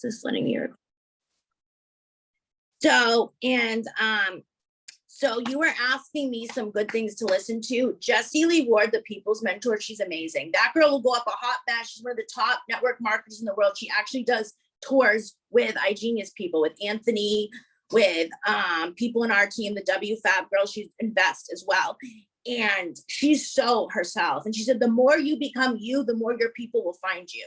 this letting me record? So, and so you were asking me some good things to listen to. Jessie Lee Ward, the People's Mentor, she's amazing. That girl will go up a hot mess. She's one of the top network marketers in the world. She actually does tours with iGenius people, with Anthony, with people in our team, the WFAB girl. She's Invest as well. And she's so herself. And she said, the more you become you, the more your people will find you.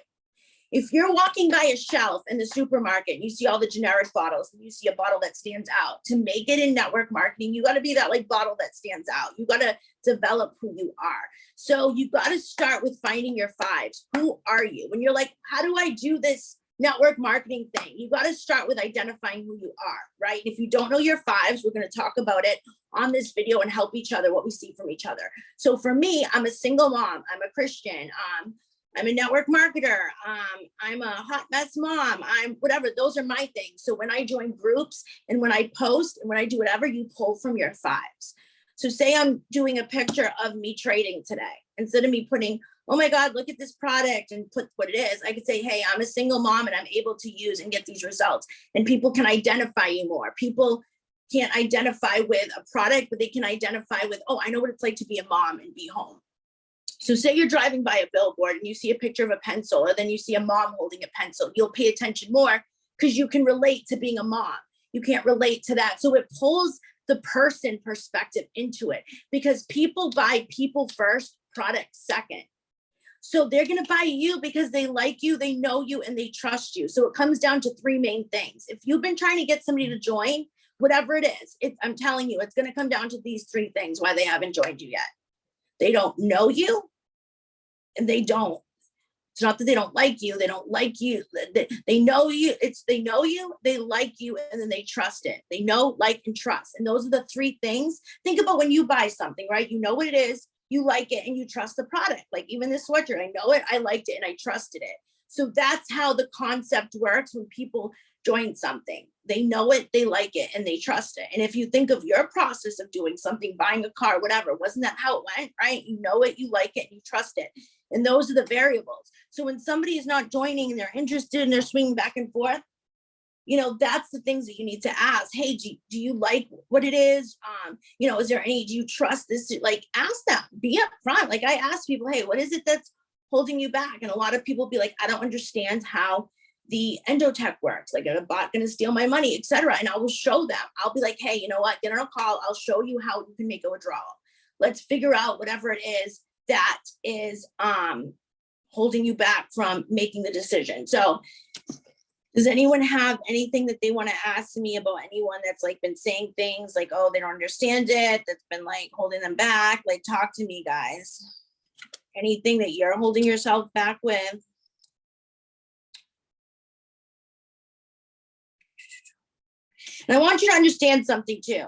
If you're walking by a shelf in the supermarket and you see all the generic bottles and you see a bottle that stands out, to make it in network marketing, you got to be that like bottle that stands out. You got to develop who you are. So you got to start with finding your fives. Who are you? When you're like, how do I do this network marketing thing? You got to start with identifying who you are, right? If you don't know your fives, we're going to talk about it on this video and help each other, what we see from each other. So for me, I'm a single mom. I'm a Christian. I'm a network marketer. I'm a hot mess mom. I'm whatever. Those are my things. So when I join groups and when I post and when I do whatever, you pull from your fives. So say I'm doing a picture of me trading today. Instead of me putting, oh my God, look at this product and put what it is, I could say, hey, I'm a single mom and I'm able to use and get these results. And people can identify you more. People can't identify with a product, but they can identify with, oh, I know what it's like to be a mom and be home. So say you're driving by a billboard and you see a picture of a pencil, or then you see a mom holding a pencil, you'll pay attention more because you can relate to being a mom. You can't relate to that. So it pulls the person perspective into it, because people buy people first, product second. So they're going to buy you because they like you, they know you, and they trust you. So it comes down to three main things. If you've been trying to get somebody to join, whatever it is, I'm telling you, it's going to come down to these three things why they haven't joined you yet. They don't know you, and they don't. It's not that they don't like you. They don't like you. They know you. They know you, they like you, and then they trust it. They know, like, and trust. And those are the three things. Think about when you buy something, right? You know what it is, you like it, and you trust the product. Like even this sweatshirt, I know it, I liked it, and I trusted it. So that's how the concept works when people join something. They know it, they like it, and they trust it. And if you think of your process of doing something, buying a car, whatever, wasn't that how it went, right? You know it, you like it, and you trust it. And those are the variables. So when somebody is not joining and they're interested and they're swinging back and forth, you know, that's the things that you need to ask. Hey, do you like what it is? You know, is there any, do you trust this? Like, ask them, be upfront. Like I ask people, hey, what is it that's holding you back? And a lot of people be like, I don't understand how the endotech works. Like, are a bot going to steal my money, etc. And I will show them. I'll be like, hey, you know what? Get on a call. I'll show you how you can make a withdrawal. Let's figure out whatever it is that is holding you back from making the decision. So does anyone have anything that they want to ask me about anyone that's like been saying things like, oh, they don't understand it, that's been like holding them back? Like, talk to me, guys. Anything that you're holding yourself back with? And I want you to understand something too.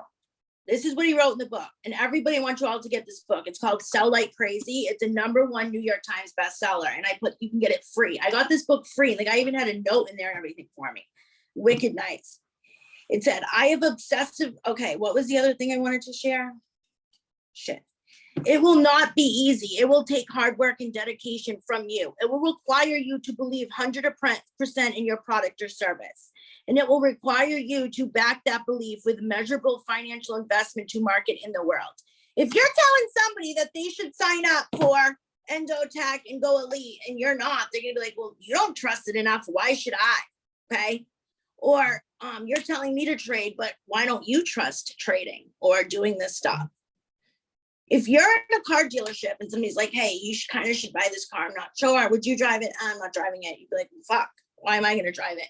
This is what he wrote in the book, and everybody wants you all to get this book. It's called Sell Like Crazy. It's a #1 New York Times bestseller, and you can get it free. I got this book free. The guy even had a note in there and everything for me. Wicked nice. It said, I have obsessive, okay, what was the other thing I wanted to share? Shit. It will not be easy. It will take hard work and dedication from you. It will require you to believe 100% in your product or service. And it will require you to back that belief with measurable financial investment to market in the world. If you're telling somebody that they should sign up for Endotech and go elite and you're not, they're gonna be like, well, you don't trust it enough. Why should I? Okay. Or you're telling me to trade, but why don't you trust trading or doing this stuff? If you're in a car dealership and somebody's like, hey, you kind of should buy this car, I'm not sure. Would you drive it? I'm not driving it. You'd be like, well, fuck, why am I going to drive it?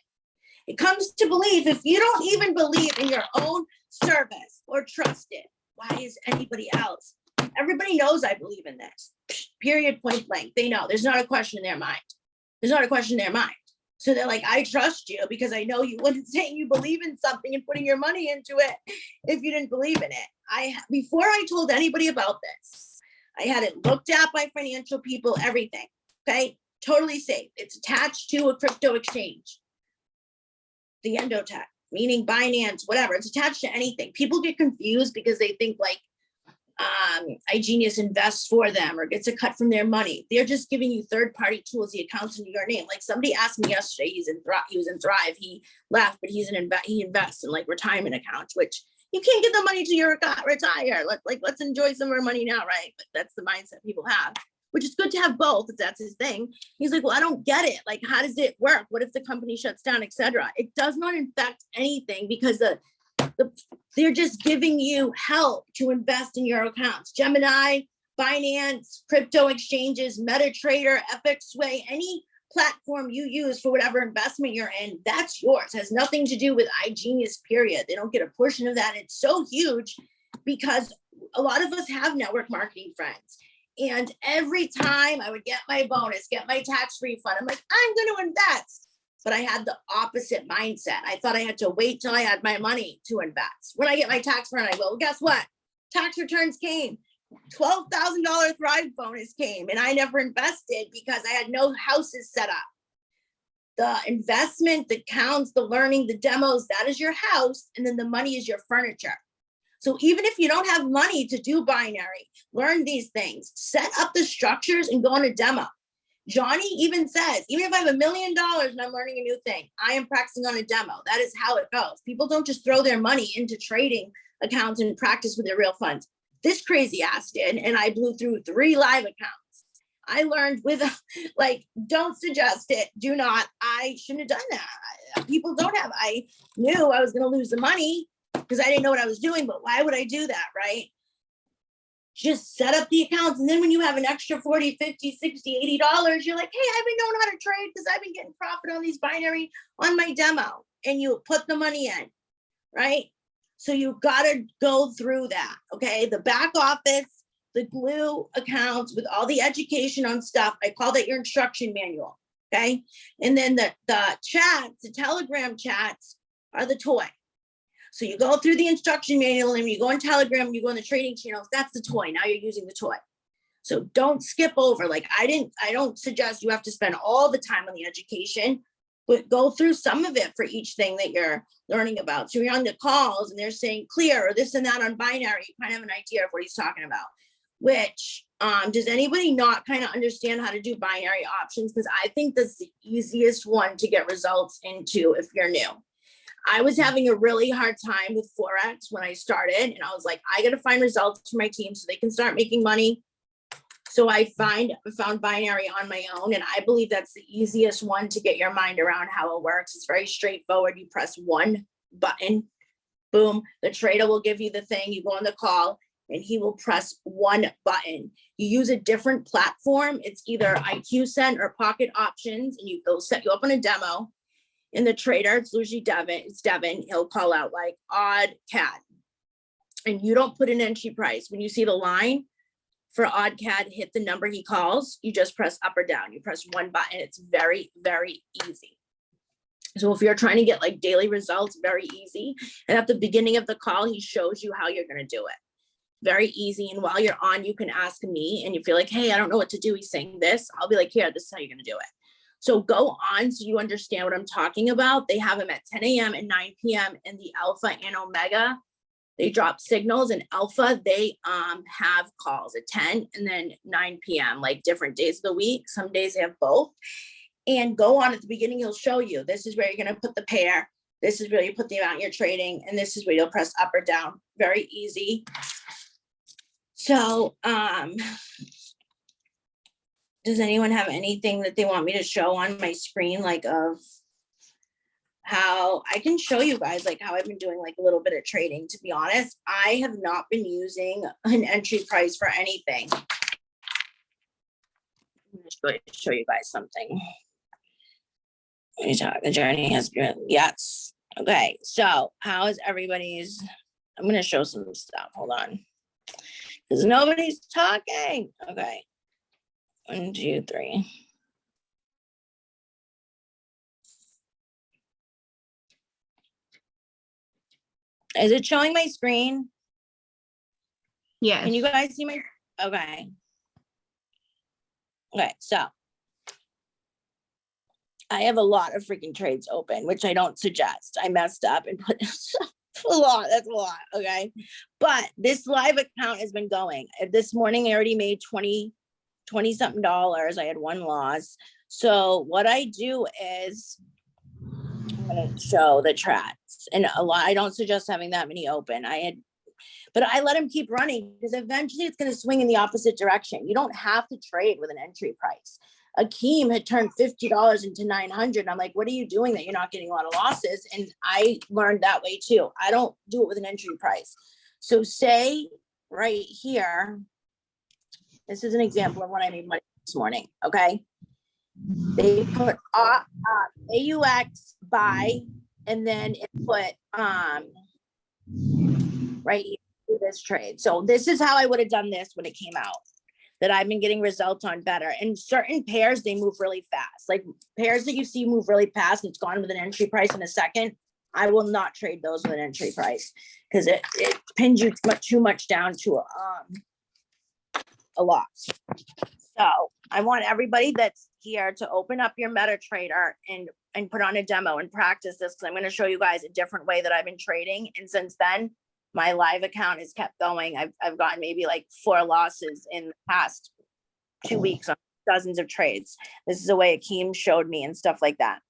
It comes to belief. If you don't even believe in your own service or trust it, why is anybody else? Everybody knows I believe in this. Period, point blank. They know. There's not a question in their mind. There's not a question in their mind. So they're like, I trust you because I know you wouldn't say you believe in something and putting your money into it if you didn't believe in it. Before I told anybody about this, I had it looked at by financial people, everything. Okay, totally safe. It's attached to a crypto exchange. The Endotech, meaning Binance, whatever. It's attached to anything. People get confused because they think like iGenius invests for them or gets a cut from their money. They're just giving you third-party tools, the accounts into your name. Like somebody asked me yesterday, he was in Thrive, he left, but he invests in like retirement accounts, which you can't get the money to your retire. Let's enjoy some of our money now, right? But that's the mindset people have, which is good to have both if that's his thing. He's like, well, I don't get it. Like, how does it work? What if the company shuts down, etc.? It does not affect anything because they're just giving you help to invest in your accounts. Gemini, Binance, crypto exchanges, MetaTrader, FXWay, any platform you use for whatever investment you're in, that's yours. It has nothing to do with iGenius, period. They don't get a portion of that. It's so huge because a lot of us have network marketing friends. And every time I would get my bonus, get my tax refund, I'm like, I'm going to invest. But I had the opposite mindset. I thought I had to wait till I had my money to invest. When I get my tax return, I go, well, guess what? Tax returns came. $12,000 Thrive bonus came, and I never invested because I had no houses set up. The investment, the counts, the learning, the demos, that is your house, and then the money is your furniture. So even if you don't have money to do binary, learn these things, set up the structures and go on a demo. Johnny even says, even if I have $1 million and I'm learning a new thing, I am practicing on a demo. That is how it goes. People don't just throw their money into trading accounts and practice with their real funds. This crazy ass did, and I blew through 3 live accounts. I learned with, don't suggest it, do not. I shouldn't have done that. People don't have, I knew I was going to lose the money because I didn't know what I was doing, but why would I do that, right? Just set up the accounts. And then when you have an extra 40, 50, 60, $80, you're like, hey, I've been knowing how to trade because I've been getting profit on these binary on my demo. And you put the money in, right? So you got to go through that, okay? The back office, the glue accounts with all the education on stuff. I call that your instruction manual, okay? And then the chats, the Telegram chats are the toy. So you go through the instruction manual and you go on Telegram, you go on the trading channels, that's the toy. Now you're using the toy. So don't skip over. Like I don't suggest you have to spend all the time on the education, but go through some of it for each thing that you're learning about. So you're on the calls and they're saying clear or this and that on binary, you kind of have an idea of what he's talking about. Which, does anybody not kind of understand how to do binary options? Because I think that's the easiest one to get results into if you're new. I was having a really hard time with Forex when I started, and I was like, I got to find results for my team so they can start making money. So I found binary on my own, and I believe that's the easiest one to get your mind around how it works. It's very straightforward. You press one button, boom, the trader will give you the thing. You go on the call, and he will press one button. You use a different platform. It's either IQSend or Pocket Options, and they'll set you up on a demo. In the trader, it's usually Devin, he'll call out like odd CAD. And you don't put an entry price. When you see the line for odd CAD, hit the number he calls, you just press up or down. You press one button. It's very, very easy. So if you're trying to get like daily results, very easy. And at the beginning of the call, he shows you how you're going to do it. Very easy. And while you're on, you can ask me and you feel like, hey, I don't know what to do. He's saying this. I'll be like, here, this is how you're going to do it. So go on so you understand what I'm talking about. They have them at 10 a.m. and 9 p.m. in the Alpha and Omega. They drop signals. In Alpha, they have calls at 10 and then 9 p.m. like different days of the week. Some days they have both. And go on at the beginning, he'll show you, this is where you're going to put the pair. This is where you put the amount you're trading. And this is where you'll press up or down. Very easy. So, does anyone have anything that they want me to show on my screen, like of how I can show you guys like how I've been doing like a little bit of trading? To be honest, I have not been using an entry price for anything. I'm going to show you guys something. The journey has been, yes. Okay, so how is everybody's? I'm going to show some stuff. Hold on. Because nobody's talking. Okay. 1, 2, 3. Is it showing my screen? Yes. Can you guys see my? Okay. Okay, so I have a lot of freaking trades open, which I don't suggest. I messed up and put a lot. That's a lot. Okay. But this live account has been going. This morning I already made 20 something dollars. I had one loss. So what I do is I'm going to show the tracks, and a lot. I don't suggest having that many open. But I let him keep running because eventually it's going to swing in the opposite direction. You don't have to trade with an entry price. Akeem had turned $50 into 900. I'm like, what are you doing that you're not getting a lot of losses? And I learned that way too. I don't do it with an entry price. So say right here, this is an example of when I made money this morning. Okay. They put AUX buy, and then it put right here, this trade. So this is how I would have done this when it came out, that I've been getting results on better. And certain pairs, they move really fast. Like pairs that you see move really fast and it's gone with an entry price in a second. I will not trade those with an entry price because it pins you too much down to a loss. So I want everybody that's here to open up your MetaTrader and put on a demo and practice this, because I'm going to show you guys a different way that I've been trading. And since then, my live account has kept going. I've gotten maybe like 4 losses in the past 2 weeks on dozens of trades. This is the way Akeem showed me and stuff like that.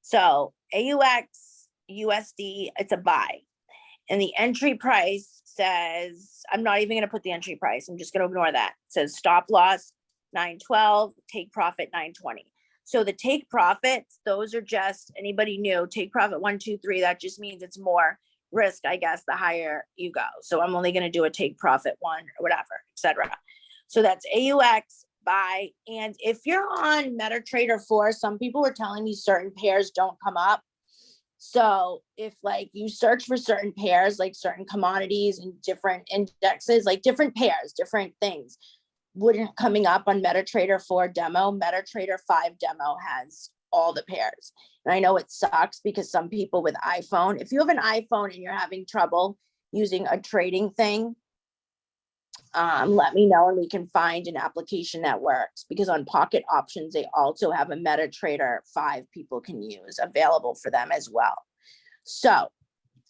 So AUX USD, it's a buy. And the entry price says, I'm not even going to put the entry price. I'm just going to ignore that. It says stop loss 912, take profit 920. So the take profits, those are just, anybody new, take profit 1, 2, 3. That just means it's more risk, I guess, the higher you go. So I'm only going to do a take profit 1 or whatever, etc. So that's AUX buy. And if you're on MetaTrader 4, some people were telling me certain pairs don't come up. So if like you search for certain pairs, like certain commodities and different indexes, like different pairs, different things wouldn't coming up on MetaTrader 4 demo. MetaTrader 5 demo has all the pairs. And I know it sucks because some people with iPhone, if you have an iPhone and you're having trouble using a trading thing, let me know and we can find an application that works, because on Pocket Options, they also have a MetaTrader 5 people can use available for them as well. So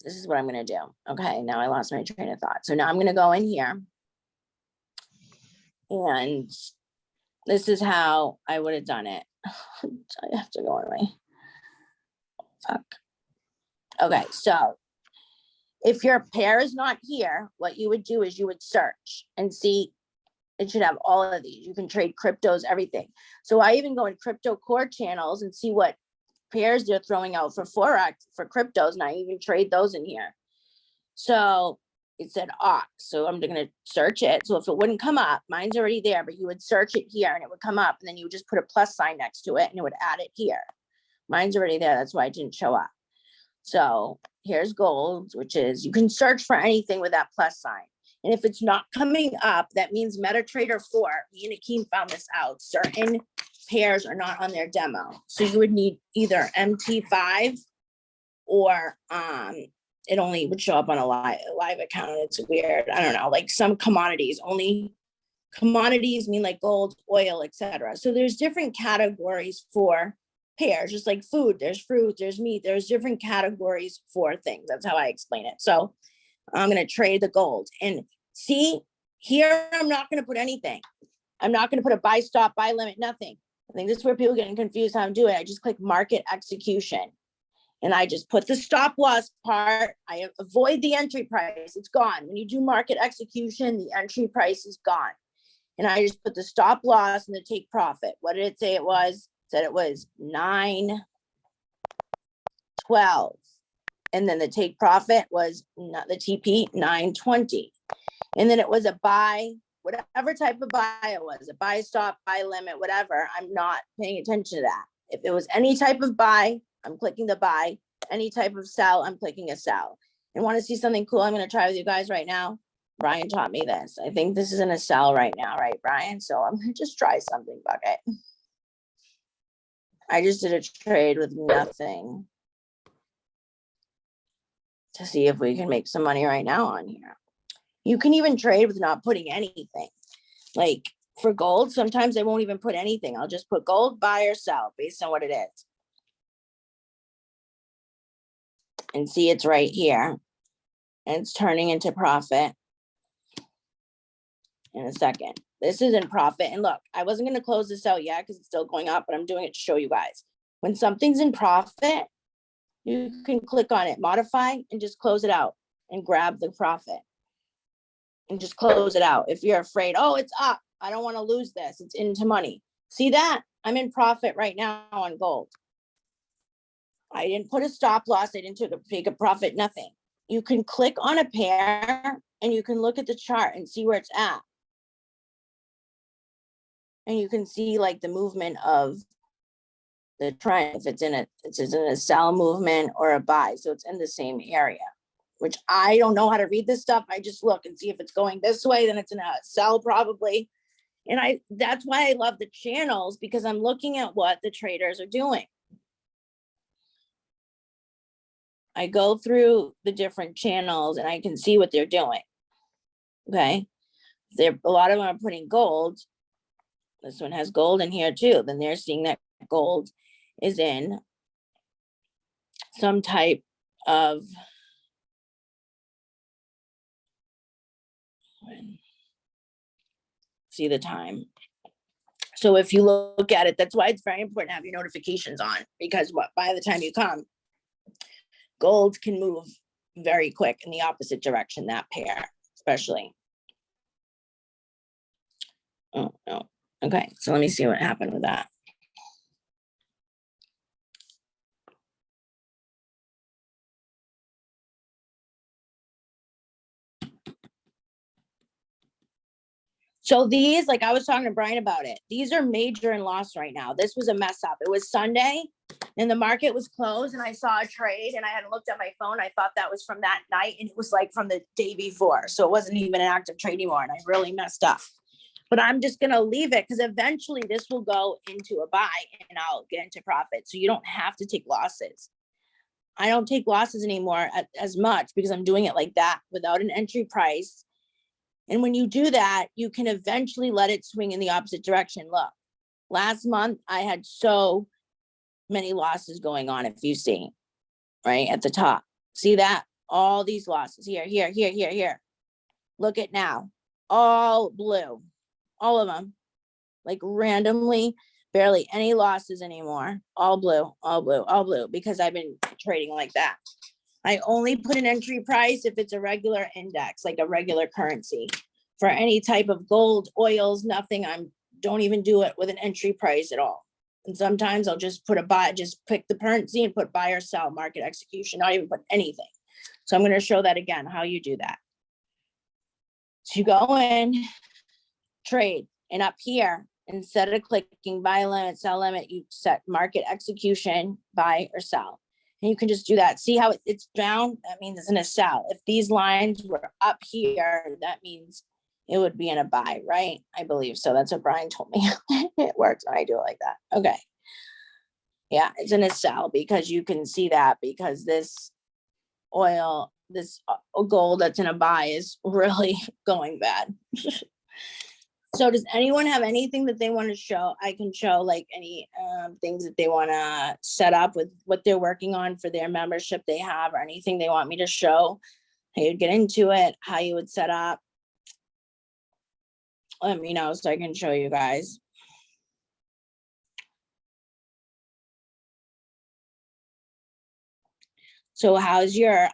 this is what I'm going to do. Okay, now I lost my train of thought. So now I'm going to go in here. And this is how I would have done it. I have to go away. Fuck. Okay, so if your pair is not here, what you would do is you would search and see. It should have all of these. You can trade cryptos, everything. So I even go in crypto core channels and see what pairs they're throwing out for Forex, for cryptos, and I even trade those in here. So it said Ox, so I'm going to search it. So if it wouldn't come up, mine's already there, but you would search it here and it would come up, and then you would just put a plus sign next to it and it would add it here. Mine's already there. That's why it didn't show up. So here's gold, which is, you can search for anything with that plus sign. And if it's not coming up, that means MetaTrader 4, me and Akeem found this out, certain pairs are not on their demo. So you would need either MT5 or it only would show up on a live account. It's weird. I don't know, like some commodities, only commodities mean like gold, oil, etc. So there's different categories for pairs, just like food. There's fruit, there's meat, there's different categories for things. That's how I explain it. So I'm going to trade the gold, and see here, I'm not going to put anything. I'm not going to put a buy stop, buy limit, nothing. I think this is where people getting confused how I'm doing it. I just click market execution. And I just put the stop loss part. I avoid the entry price. It's gone. When you do market execution, the entry price is gone. And I just put the stop loss and the take profit. What did it say it was? It said it was 912. And then the take profit was not the TP 920. And then it was a buy, whatever type of buy it was, a buy stop, buy limit, whatever. I'm not paying attention to that. If it was any type of buy, I'm clicking the buy. Any type of sell, I'm clicking a sell. And want to see something cool I'm going to try with you guys right now? Brian taught me this. I think this is in a sell right now, right, Brian? So I'm going to just try something, Bucket. I just did a trade with nothing to see if we can make some money right now on here. You can even trade with not putting anything. Like for gold, sometimes I won't even put anything. I'll just put gold, buy or sell based on what it is. And see, it's right here. and it's turning into profit in a second. This is in profit. And look, I wasn't going to close this out yet because it's still going up, but I'm doing it to show you guys. When something's in profit, you can click on it, modify, and just close it out and grab the profit and just close it out. If you're afraid, oh, it's up, I don't want to lose this, it's into money. See that? I'm in profit right now on gold. I didn't put a stop loss, I didn't take a profit, nothing. You can click on a pair and you can look at the chart and see where it's at. And you can see like the movement of the trend, if it's in a sell movement or a buy. So it's in the same area, which I don't know how to read this stuff. I just look and see if it's going this way, then it's in a sell probably. And that's why I love the channels, because I'm looking at what the traders are doing. I go through the different channels and I can see what they're doing. Okay. A lot of them are putting gold. This one has gold in here too. Then they're seeing that gold is in some type of see the time. So if you look at it, that's why it's very important to have your notifications on, because by the time you come, gold can move very quick in the opposite direction, that pair, especially. Oh, no. Okay, so let me see what happened with that. So these, like I was talking to Brian about it, these are major in loss right now. This was a mess up. It was Sunday and the market was closed and I saw a trade and I hadn't looked at my phone. I thought that was from that night and it was like from the day before. So it wasn't even an active trade anymore and I really messed up. But I'm just going to leave it because eventually this will go into a buy and I'll get into profit. So you don't have to take losses. I don't take losses anymore as much because I'm doing it like that without an entry price. And when you do that, you can eventually let it swing in the opposite direction. Look, last month I had so many losses going on, if you see, right at the top. See that? All these losses here, here, here, here, here. Look at now, all blue, all of them, like randomly, barely any losses anymore. All blue, all blue, all blue, because I've been trading like that. I only put an entry price if it's a regular index, like a regular currency. For any type of gold, oils, nothing, don't even do it with an entry price at all. And sometimes I'll just put a buy, just pick the currency and put buy or sell, market execution, not even put anything. So I'm going to show that again, how you do that. So you go in, trade, and up here, instead of clicking buy limit, sell limit, you set market execution, buy or sell. And you can just do that. See how it's down? That means it's in a sell. If these lines were up here, that means it would be in a buy, right? I believe so. That's what Brian told me. It works when I do it like that. Okay. Yeah, it's in a sell because you can see that because this oil, this gold that's in a buy is really going bad. So does anyone have anything that they want to show? I can show like any things that they want to set up with what they're working on for their membership they have, or anything they want me to show, how you'd get into it, how you would set up. Let me know so I can show you guys. So how's your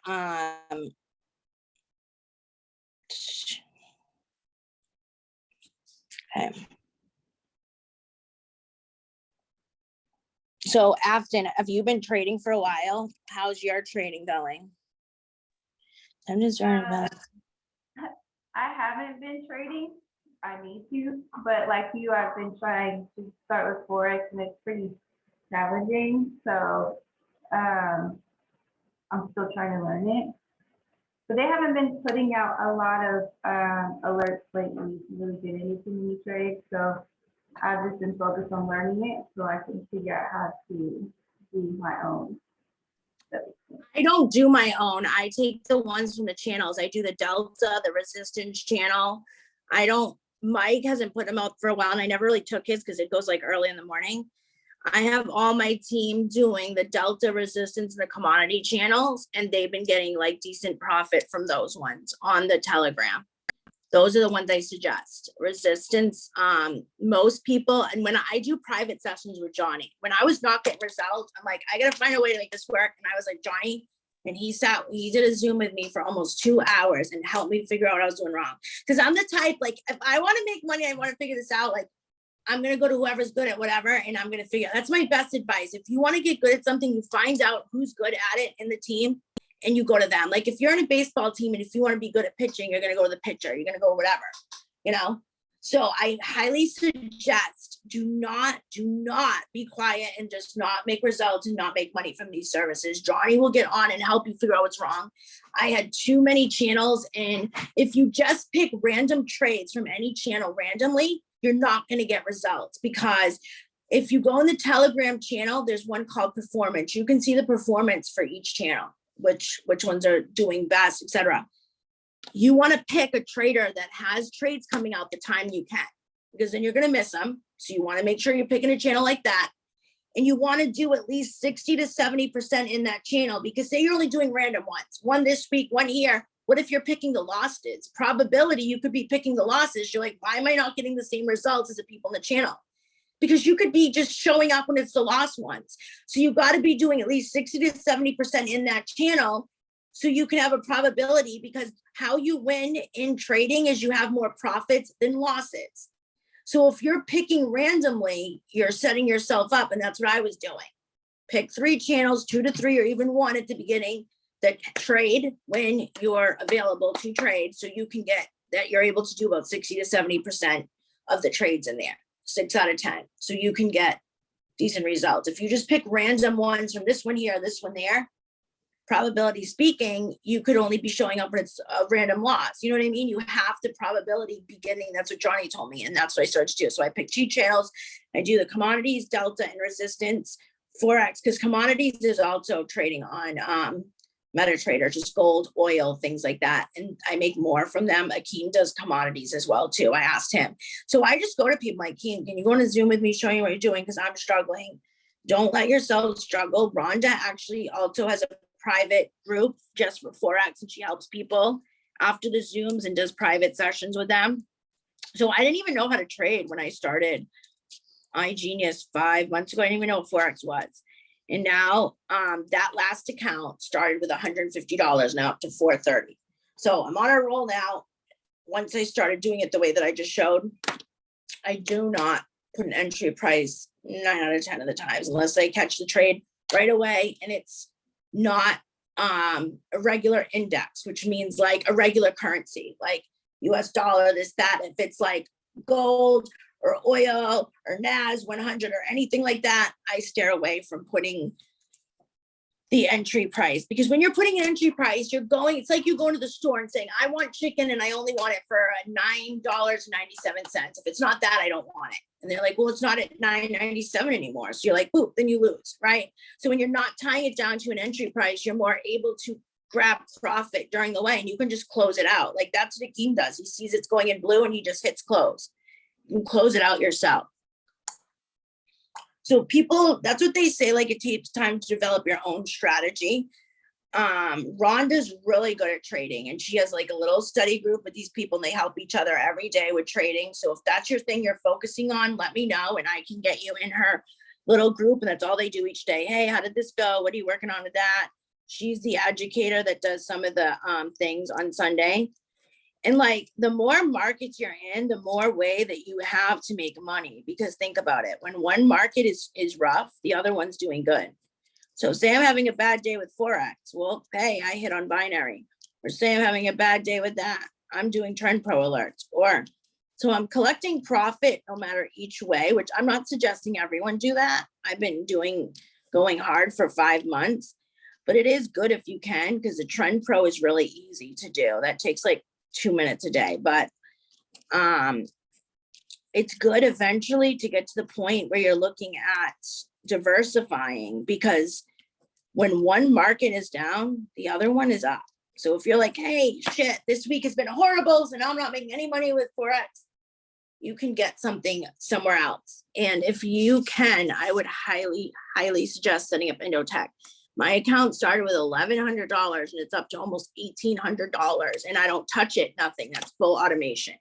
okay. So Afton, have you been trading for a while? How's your trading going? I'm just trying to I haven't been trading. I need to, but like you, I've been trying to start with Forex and it's pretty challenging. So I'm still trying to learn it. But they haven't been putting out a lot of alerts lately to really get into mini trades. So I've just been focused on learning it so I can figure out how to do my own. I don't do my own. I take the ones from the channels. I do the Delta, the resistance channel. Mike hasn't put them out for a while and I never really took his because it goes like early in the morning. I have all my team doing the Delta, Resistance, and the commodity channels, and they've been getting like decent profit from those ones on the Telegram. Those are the ones I suggest. Resistance, most people, and when I do private sessions with Johnny, when I was not getting results, I'm like, I gotta find a way to make this work. And I was like, Johnny, and he did a Zoom with me for almost 2 hours and helped me figure out what I was doing wrong. Because I'm the type, like, if I want to make money, I want to figure this out, like, I'm going to go to whoever's good at whatever, and I'm going to figure out. That's my best advice. If you want to get good at something, you find out who's good at it in the team and you go to them. Like if you're in a baseball team and if you want to be good at pitching, you're going to go to the pitcher, you're going to go whatever, you know? So I highly suggest do not be quiet and just not make results and not make money from these services. Johnny will get on and help you figure out what's wrong. I had too many channels, and if you just pick random trades from any channel randomly, you're not going to get results, because if you go in the Telegram channel, there's one called performance. You can see the performance for each channel, which ones are doing best, etc. You want to pick a trader that has trades coming out the time you can, because then you're going to miss them. So you want to make sure you're picking a channel like that. And you want to do at least 60 to 70% in that channel, because say you're only doing random ones, one this week, one here. What if you're picking the losses? Probability you could be picking the losses. You're like, why am I not getting the same results as the people in the channel? Because you could be just showing up when it's the lost ones. So you've got to be doing at least 60 to 70% in that channel so you can have a probability, because how you win in trading is you have more profits than losses. So if you're picking randomly, you're setting yourself up, and that's what I was doing. Pick 3 channels, 2 to 3, or even 1 at the beginning, that trade when you're available to trade, so you can get that you're able to do about 60 to 70% of the trades in there, 6 out of 10. So you can get decent results. If you just pick random ones from this one here, this one there, probability speaking, you could only be showing up when it's a random loss. You know what I mean? You have to probability beginning. That's what Johnny told me, and that's what I started to do. So I picked 2 channels. I do the commodities, Delta, and Resistance, Forex, because commodities is also trading on MetaTrader, just gold, oil, things like that. And I make more from them. Akeem does commodities as well too. I asked him. So I just go to people like, Akeem, can you go on a Zoom with me, showing you what you're doing? Because I'm struggling. Don't let yourself struggle. Rhonda actually also has a private group just for Forex, and she helps people after the Zooms and does private sessions with them. So I didn't even know how to trade when I started iGenius 5 months ago. I didn't even know what Forex was. And now that last account started with $150, now up to $430. So I'm on a roll now. Once I started doing it the way that I just showed, I do not put an entry price 9 out of 10 of the times, unless I catch the trade right away and it's not a regular index, which means like a regular currency, like US dollar, this, that. If it's like gold or oil or NAS 100 or anything like that, I steer away from putting the entry price, because when you're putting an entry price, it's like you going to the store and saying, I want chicken and I only want it for $9.97. If it's not that, I don't want it. And they're like, well, it's not at $9.97 anymore. So you're like, boop, then you lose, right? So when you're not tying it down to an entry price, you're more able to grab profit during the way, and you can just close it out. Like that's what Akeem does. He sees it's going in blue and he just hits close. You can close it out yourself. So people, that's what they say, like it takes time to develop your own strategy. Rhonda's really good at trading, and she has like a little study group with these people, and they help each other every day with trading. So if that's your thing you're focusing on, let me know and I can get you in her little group. And that's all they do each day. Hey, how did this go? What are you working on with that? She's the educator that does some of the things on Sunday. And like the more markets you're in, the more way that you have to make money, because think about it. When one market is rough, the other one's doing good. So say I'm having a bad day with Forex. Well, hey, I hit on binary. Or say I'm having a bad day with that, I'm doing Trend Pro alerts. Or so I'm collecting profit no matter each way, which I'm not suggesting everyone do that. I've been going hard for 5 months, but it is good if you can, because the Trend Pro is really easy to do. That takes like 2 minutes a day, but it's good eventually to get to the point where you're looking at diversifying, because when one market is down, the other one is up. So if you're like, hey, shit, this week has been horrible, so now I'm not making any money with Forex, you can get something somewhere else. And if you can, I would highly, highly suggest setting up Indotech. My account started with $1,100 and it's up to almost $1,800 and I don't touch it, nothing. That's full automation,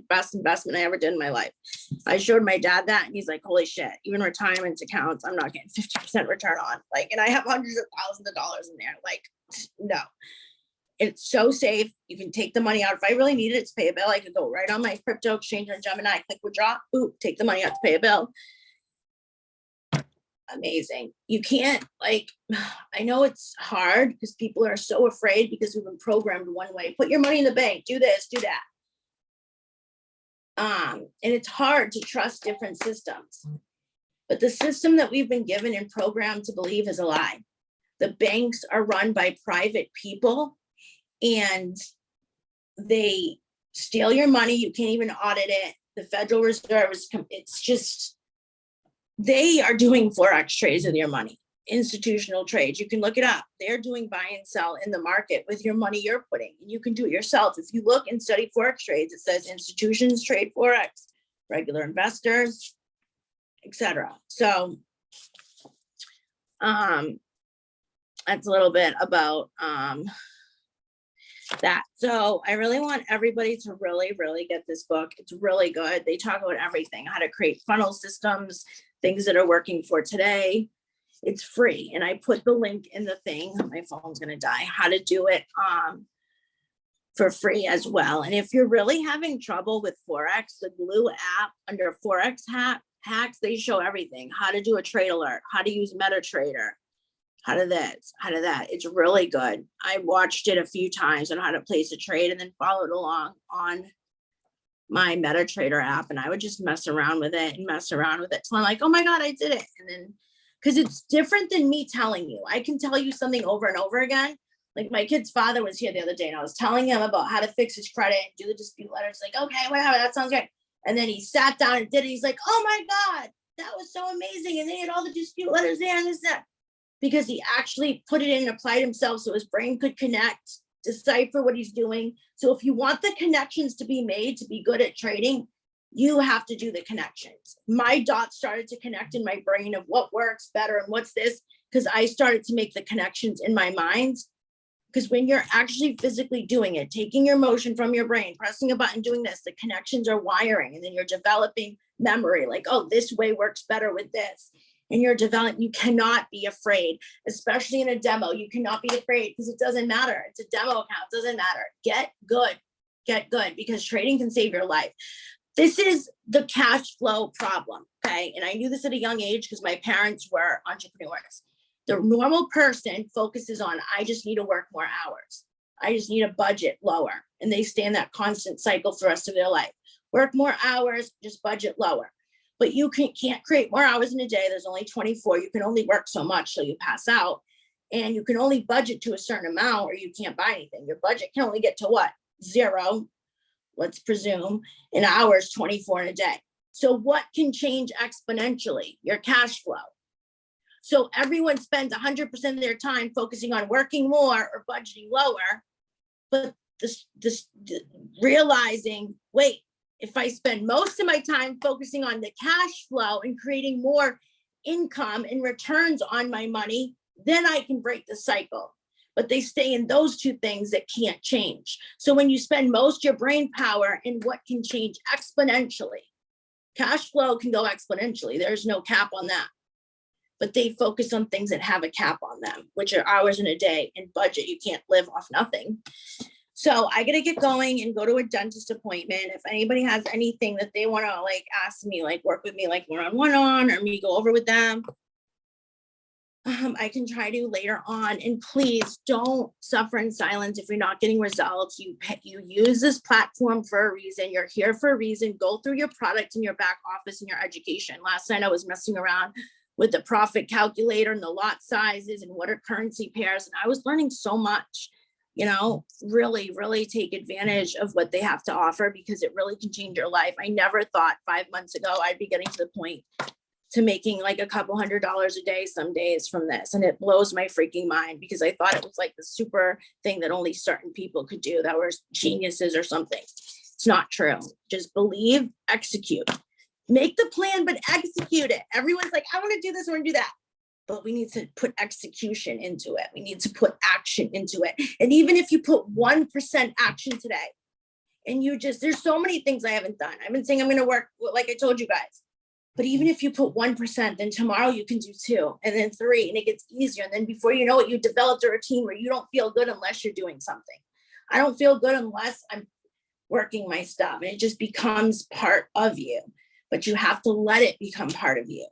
best investment I ever did in my life. I showed my dad that and he's like, holy shit, even retirement accounts, I'm not getting 50% return on. Like, and I have hundreds of thousands of dollars in there. Like, no. It's so safe. You can take the money out. If I really needed it to pay a bill, I could go right on my crypto exchange on Gemini, click withdraw, boop, take the money out to pay a bill. Amazing. You can't, like, I know it's hard because people are so afraid because we've been programmed one way. Put your money in the bank, do this, do that. And it's hard to trust different systems. But the system that we've been given and programmed to believe is a lie. The banks are run by private people and they steal your money. You can't even audit it. The Federal Reserve is, it's just, they are doing Forex trades with your money, institutional trades. You can look it up. They're doing buy and sell in the market with your money you're putting. And you can do it yourself. If you look and study Forex trades, it says institutions trade Forex, regular investors, etc. So that's a little bit about that. So I really want everybody to really, really get this book. It's really good. They talk about everything, how to create funnel systems, things that are working for today. It's free. And I put the link in the thing. My phone's going to die. How to do it for free as well. And if you're really having trouble with Forex, the Glue app under Forex hacks, they show everything. How to do a trade alert, how to use MetaTrader, how to this, how to that. It's really good. I watched it a few times on how to place a trade and then followed along on my MetaTrader app. And I would just mess around with it and mess around with it till I'm like, oh my God, I did it. And then, because it's different than me telling you. I can tell you something over and over again. Like my kid's father was here the other day and I was telling him about how to fix his credit and do the dispute letters. Like, okay, whatever, that sounds good. And then he sat down and did it. He's like, oh my God, that was so amazing. And they had all the dispute letters there and this, that. Because he actually put it in and applied himself so his brain could connect, decipher what he's doing. So if you want the connections to be made to be good at trading, you have to do the connections. My dots started to connect in my brain of what works better and what's this, because I started to make the connections in my mind. Because when you're actually physically doing it, taking your motion from your brain, pressing a button, doing this, the connections are wiring, and then you're developing memory, like, oh, this way works better with this. And you're developing, you cannot be afraid, especially in a demo. You cannot be afraid because it doesn't matter. It's a demo account, it doesn't matter. Get good, because trading can save your life. This is the cash flow problem, okay? And I knew this at a young age because my parents were entrepreneurs. The normal person focuses on, I just need to work more hours. I just need a budget lower. And they stay in that constant cycle for the rest of their life. Work more hours, just budget lower. But you can't create more hours in a day. There's only 24. You can only work so much till you pass out. And you can only budget to a certain amount or you can't buy anything. Your budget can only get to what? 0, let's presume, in hours, 24 in a day. So what can change exponentially? Your cash flow. So everyone spends 100% of their time focusing on working more or budgeting lower, but this realizing, wait, if I spend most of my time focusing on the cash flow and creating more income and returns on my money, then I can break the cycle. But they stay in those two things that can't change. So when you spend most of your brain power in what can change exponentially, cash flow can go exponentially. There's no cap on that. But they focus on things that have a cap on them, which are hours in a day and budget. You can't live off nothing. So I got to get going and go to a dentist appointment. If anybody has anything that they want to like ask me, like work with me, like one-on-one on, or me go over with them, I can try to later on. And please don't suffer in silence if you're not getting results. You use this platform for a reason. You're here for a reason. Go through your product in your back office and your education. Last night I was messing around with the profit calculator and the lot sizes and what are currency pairs. And I was learning so much, you know, really, really take advantage of what they have to offer because it really can change your life. I never thought 5 months ago I'd be getting to the point to making like a couple $100 a day some days from this. And it blows my freaking mind because I thought it was like the super thing that only certain people could do that were geniuses or something. It's not true. Just believe, execute. Make the plan, but execute it. Everyone's like, I want to do this, I want to do that. But we need to put execution into it. We need to put action into it. And even if you put 1% action today, and there's so many things I haven't done. I've been saying I'm going to work, like I told you guys. But even if you put 1%, then tomorrow you can do 2, and then 3, and it gets easier. And then before you know it, you developed a routine where you don't feel good unless you're doing something. I don't feel good unless I'm working my stuff, and it just becomes part of you. But you have to let it become part of you.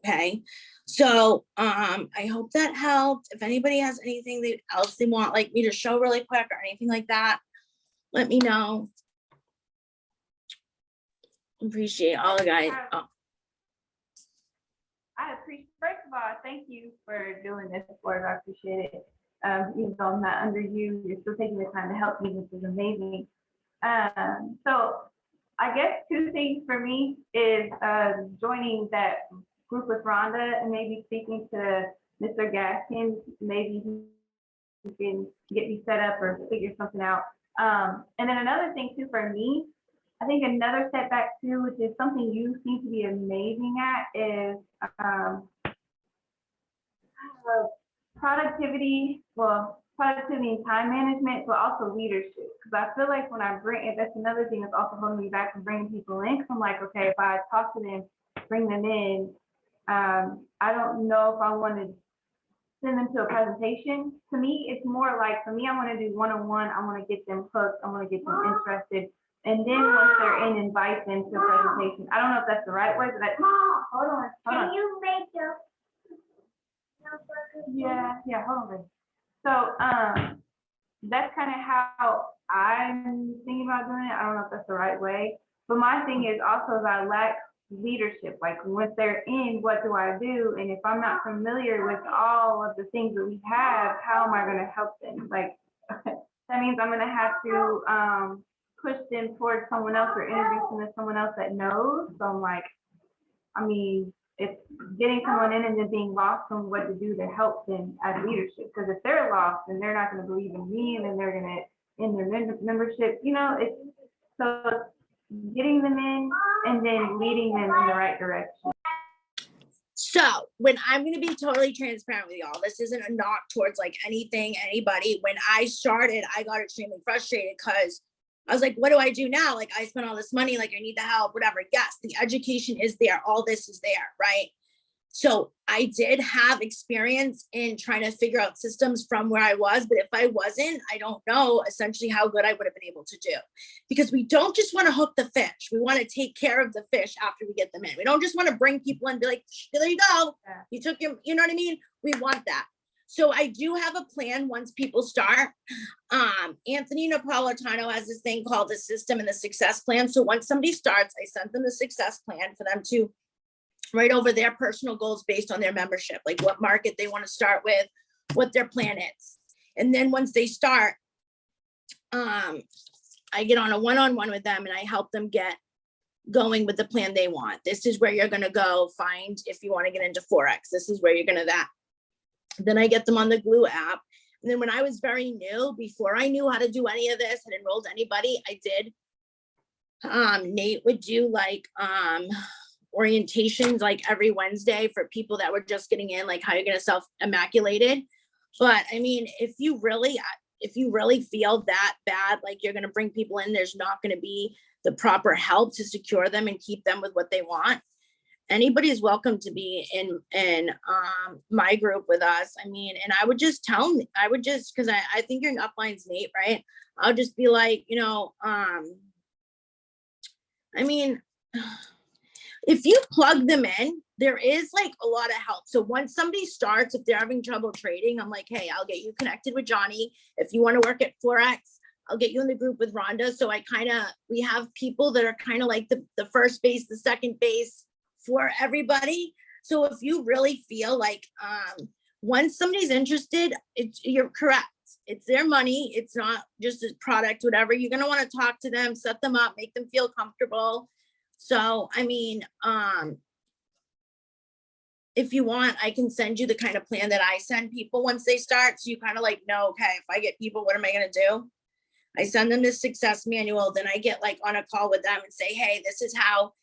Okay. So I hope that helped. If anybody has anything else they want like me to show really quick or anything like that, let me know. Appreciate all the guys. Oh. I appreciate, first of all, thank you for doing this for us. I appreciate it. Even though I'm not under you, you're still taking the time to help me, which is amazing. So I guess 2 things for me is joining that group with Rhonda and maybe speaking to Mr. Gaskins. Maybe he can get me set up or figure something out. And then another thing too for me, I think another setback too, which is something you seem to be amazing at, is productivity and time management, but also leadership. Because I feel like when I bring, that's another thing that's also holding me back from bringing people in. Because I'm like, okay, if I talk to them, bring them in, I don't know if I want to send them to a presentation. To me, it's more like, for me, I want to do one-on-one. I want to get them hooked. I want to get them interested. And then once they're in, invite them to a presentation. I don't know if that's the right way, but that's, hold on. Can you make your, yeah, hold on, baby. So that's kind of how I'm thinking about doing it. I don't know if that's the right way. But my thing is also that I lack leadership. Like once they're in, what do I do? And if I'm not familiar with all of the things that we have, how am I going to help them? Like that means I'm going to have to push them towards someone else or introduce them to someone else that knows. So I'm like, I mean, it's getting someone in and then being lost on what to do to help them as leadership. Because if they're lost, then they're not going to believe in me, and then they're going to end their membership. You know, it's so getting them in and then leading them in the right direction. So when I'm going to be totally transparent with y'all, this isn't a knock towards like anything, anybody. When I started, I got extremely frustrated because I was like, what do I do now? Like I spent all this money, like I need the help, whatever. Yes, the education is there. All this is there, right? So I did have experience in trying to figure out systems from where I was, but if I wasn't, I don't know essentially how good I would have been able to do, because we don't just want to hook the fish. We want to take care of the fish after we get them in. We don't just want to bring people in and be like, there you go. You took your, you know what I mean? We want that. So I do have a plan once people start. Anthony Napolitano has this thing called the system and the success plan. So once somebody starts, I sent them the success plan for them to write over their personal goals based on their membership, like what market they want to start with, what their plan is. And then once they start, I get on a one-on-one with them and I help them get going with the plan they want. This is where you're going to go find if you want to get into Forex. This is where you're going to that. Then I get them on the Glue app. And then when I was very new, before I knew how to do any of this and enrolled anybody, I did. Nate would do like orientations like every Wednesday for people that were just getting in, like how you're going to self-immaculated. But I mean, if you really feel that bad, like you're going to bring people in, there's not going to be the proper help to secure them and keep them with what they want. Anybody is welcome to be in my group with us. I mean, and I would just tell me, because I think your upline's Nate, right? I'll just be like, you know, I mean, if you plug them in, there is like a lot of help. So once somebody starts, if they're having trouble trading, I'm like, hey, I'll get you connected with Johnny. If you want to work at Forex, I'll get you in the group with Rhonda. So we have people that are kind of like the first base, the second base for everybody. So if you really feel like once somebody's interested, you're correct. It's their money. It's not just a product, whatever. You're going to want to talk to them, set them up, make them feel comfortable. So, I mean, if you want, I can send you the kind of plan that I send people once they start. So you kind of like know, okay, if I get people, what am I going to do? I send them this success manual, then I get like on a call with them and say, hey, this is how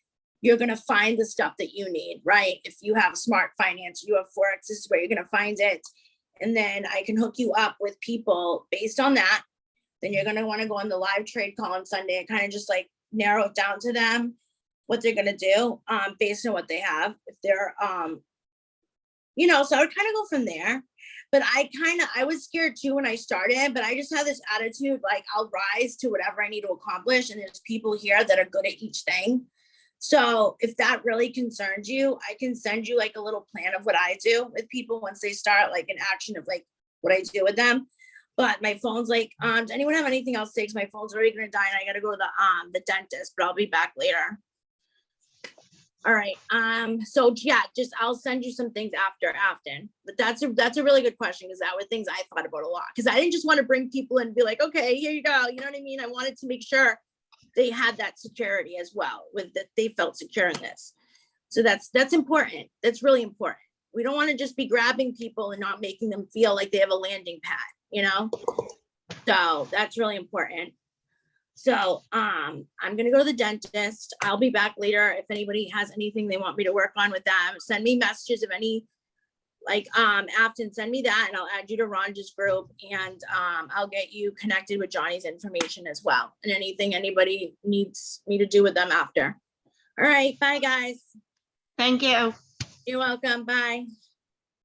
you're gonna find the stuff that you need, right? If you have smart finance, you have Forex, this is where you're gonna find it. And then I can hook you up with people based on that. Then you're gonna wanna go on the live trade call on Sunday and kind of just like narrow it down to them, what they're gonna do, based on what they have. If they're, you know, so I would kind of go from there. But I was scared too when I started, but I just have this attitude, like I'll rise to whatever I need to accomplish. And there's people here that are good at each thing. So if that really concerns you, I can send you like a little plan of what I do with people once they start, like an action of like what I do with them. But my phone's like, does anyone have anything else to say? 'Cause my phone's already gonna die and I gotta go to the dentist, but I'll be back later. All right, so yeah, just I'll send you some things after, but that's a really good question, because that were things I thought about a lot, because I didn't just want to bring people in and be like, okay, here you go, you know what I mean? I wanted to make sure they had that security as well, with that they felt secure in this. So that's important. That's really important. We don't want to just be grabbing people and not making them feel like they have a landing pad, you know? So that's really important. So I'm gonna go to the dentist. I'll be back later. If anybody has anything they want me to work on with them, send me messages of any, like Afton, send me that and I'll add you to Rhonda's group, and I'll get you connected with Johnny's information as well, and anything anybody needs me to do with them after. All right, bye guys. Thank you. You're welcome. Bye.